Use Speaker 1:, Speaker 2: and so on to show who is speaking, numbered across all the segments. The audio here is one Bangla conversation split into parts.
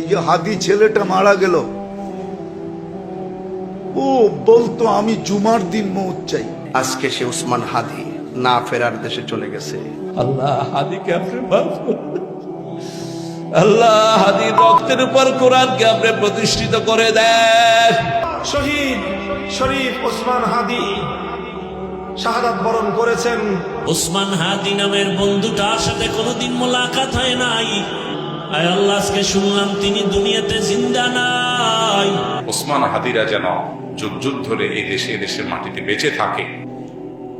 Speaker 1: যে হাদি ছেলেটা মারা গেল, ও বলতো আমি জুমার দিন মৌত চাই।
Speaker 2: আজকে সে উসমান হাদি না ফেরার দেশে চলে গেছে।
Speaker 3: আল্লাহ হাদিকে আপনি মাফ করুন। আল্লাহ হাদির রক্তের উপর কোরআনকে আপনি প্রতিষ্ঠিত করে দেন।
Speaker 4: শহীদ শরীফ ওসমান হাদি শাহাদাত বরণ করেছেন।
Speaker 5: ওসমান হাদি নামের বন্ধুটার সাথে কোনোদিন মোলাকাত হয় নাই। আয় আল্লাহ, আজকে শুনলাম তিনি দুনিয়াতে জিন্দা নাই।
Speaker 6: ওসমান হাদিরা যেন যুগ যুগ ধরে এই দেশে দেশের মাটিতে বেঁচে থাকে।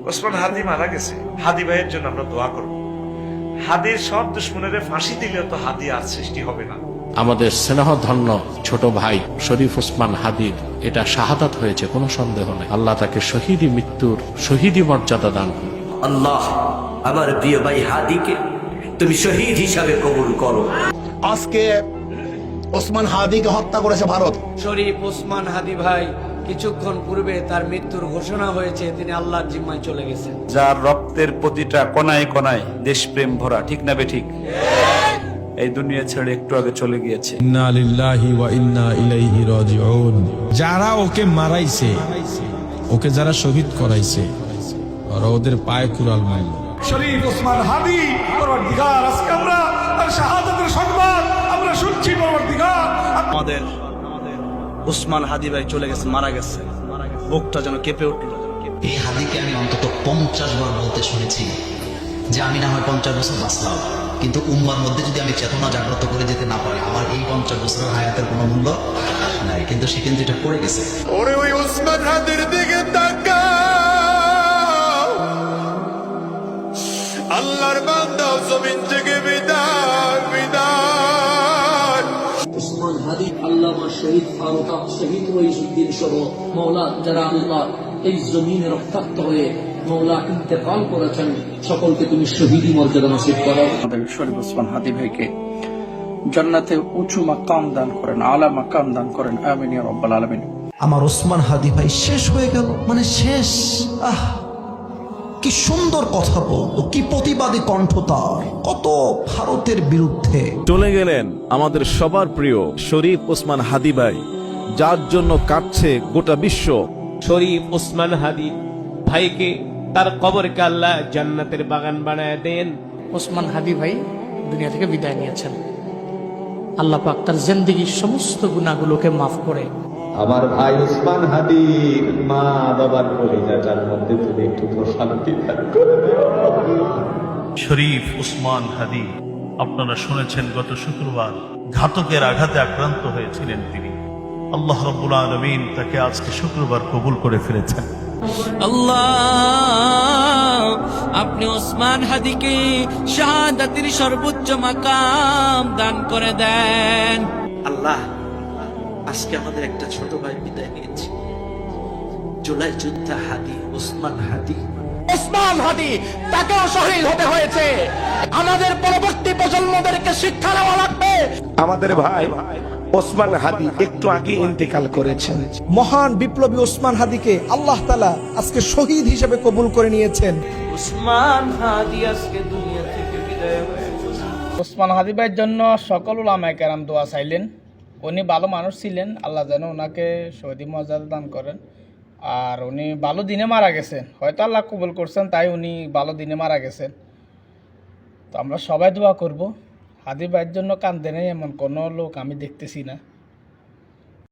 Speaker 4: ওসমান হাদি মারা গেছে, হাদি ভাইয়ের জন্য আমরা দোয়া করব। হাদির সব দুশ্মনের ফাঁসি দিলেও তো হাদি আর সৃষ্টি হবে না।
Speaker 7: আমাদের স্নেহধন্য ছোট ভাই শরীফ ওসমান হাদির এটা শাহাদাত হয়েছে, কোনো সন্দেহ নেই। আল্লাহ তাকে শহীদি মৃত্যুর শহীদি মর্যাদা দান করুন।
Speaker 8: আল্লাহ আমার প্রিয় ভাই হাদিকে তুমি শহীদ হিসাবে কবুল করো।
Speaker 9: আজকে ওসমান হাদিকে হত্যা করেছে ভারত।
Speaker 10: শরীফ ওসমান হাদি ভাই কিছুক্ষণ পূর্বে তার মৃত্যুর ঘোষণা হয়েছে, তিনি আল্লাহর জিম্মায় চলে গেছেন।
Speaker 11: যার রক্তের প্রতিটা কণায় কণায় দেশপ্রেম ভরা, ঠিক না বেঠিক? এই দুনিয়া ছেড়ে একটু আগে চলে গিয়েছে।
Speaker 12: ইন্না লিল্লাহি ওয়া ইন্না ইলাইহি রাজিউন। যারা ওকে মারাইছে, ওকে যারা শহীদ করাইছে, ওরা ওদের পায়ে কুড়াল মারল।
Speaker 4: শরীফ ওসমান হাদি পরওয়ারদিগার, আজকে আমরা তার শাহাদাতের সংবাদ আমরা শুনছি। পরওয়ারদিগার,
Speaker 2: আমাদের উসমান হাদি ভাই চলে গেছে, মারা গেছে, বুকটা যেন কেঁপে উঠল।
Speaker 13: এই হাদিকে আমি অন্তত 50 বার বলতে শুনেছি যে আমি না হয় 50 বছর বাঁচলাম, কিন্তু উম্মার মধ্যে যদি আমি চেতনা জাগ্রত করে যেতে না পারি, আমার এই 50 বছরের হায়াতের কোনো মূল্য নাই। কিন্তু সে কিন্তু এটা করে গেছে।
Speaker 1: ওরে ওই ওসমান হাদির দিকে তাকাও, আল্লাহর বান্দা জমিন থেকে বিদায় বিদায়।
Speaker 10: ওসমান হাদি, আল্লামা শহীদ ফারুক, শহীদ ওয়াইজুদ্দিন সহ মওলা যারা আল্লাহ এই জমিনে রক্তাক্ত হয়ে মওলা ইন্তেকাল করেছেন, সকলকে তুমি শহীদি মর্যাদা নসিব করো।
Speaker 2: আমাদের শরীফ ওসমান হাদি ভাইকে জান্নাতে উঁচু মাকাম দান করেন, আলা মাকাম দান করেন, আমিন ইয়া রাব্বাল আলামিন।
Speaker 9: আমার ওসমান হাদি ভাই শেষ হয়ে গেল, মানে শেষ। কি সুন্দর কথা বলতো, কি প্রতিবাদী কণ্ঠ তার, কত ভারতের বিরুদ্ধে।
Speaker 12: চলে গেলেন আমাদের সবার প্রিয় শরীফ ওসমান হাদি ভাই, যার জন্য কাঁদছে গোটা বিশ্ব।
Speaker 3: শরীফ ওসমান হাদি ভাইকে তার কবরকে আল্লাহ জান্নাতের বাগান বানায় দেন।
Speaker 10: ওসমান হাদি ভাই দুনিয়া থেকে বিদায় নিয়েছেন। আল্লাহ পাক তার জিন্দেগীর সমস্ত গুনাহগুলোকে মাফ করে
Speaker 14: আমার ভাই ওসমান হাদির মা বাবার কলিজাটার মধ্যে তুমি একটু শান্তি দান করে দিও।
Speaker 5: শরীফ ওসমান হাদি, আপনারা শুনেছেন গত শুক্রবার ঘাতকের আঘাতে আক্রান্ত হয়েছিলেন তিনি। আল্লাহ রাব্বুল আলামিন তাকে আজকে শুক্রবার কবুল করে ফেলেছেন।
Speaker 10: আল্লাহ, আপনি ওসমান হাদিকে শাহাদাতের সর্বোচ্চ মাকাম দান করে দেন।
Speaker 8: আল্লাহ, আজকে আমাদের একটা ছোট ভাই বিদায় নিয়েছে, জুলাই যোদ্ধা হাদি ওসমান হাদি।
Speaker 9: ওসমান হাদি, তাকেও শহীদ হতে হয়েছে। আমাদের পরবর্তী প্রজন্মদেরকে শিক্ষা নেওয়া লাগবে।
Speaker 11: আমাদের ভাই ওসমান হাদি একটু আগে ইন্তেকাল করেছেন।
Speaker 9: মহান বিপ্লবী ওসমান হাদিকে আল্লাহ তাআলা আজকে শহীদ হিসেবে কবুল করে নিয়েছেন।
Speaker 10: ওসমান হাদি আজকে দুনিয়া থেকে বিদায় হয়েছে।
Speaker 15: ওসমান হাদি ভাইয়ের জন্য সকল উলামায়ে কেরাম দোয়া চাইলেন। উনি ভালো মানুষ ছিলেন, আল্লাহ যেন ওনাকে শহীদ মর্যাদা দান করেন। আর উনি ভালো দিনে মারা গেছেন, হয়তো আল্লাহ কবুল করছেন তাই উনি ভালো দিনে মারা গেছেন। তো আমরা সবাই দোয়া করব। হাদি ভাইয়ের জন্য কান্দে নেই এমন কোনো লোক আমি দেখতেছি না।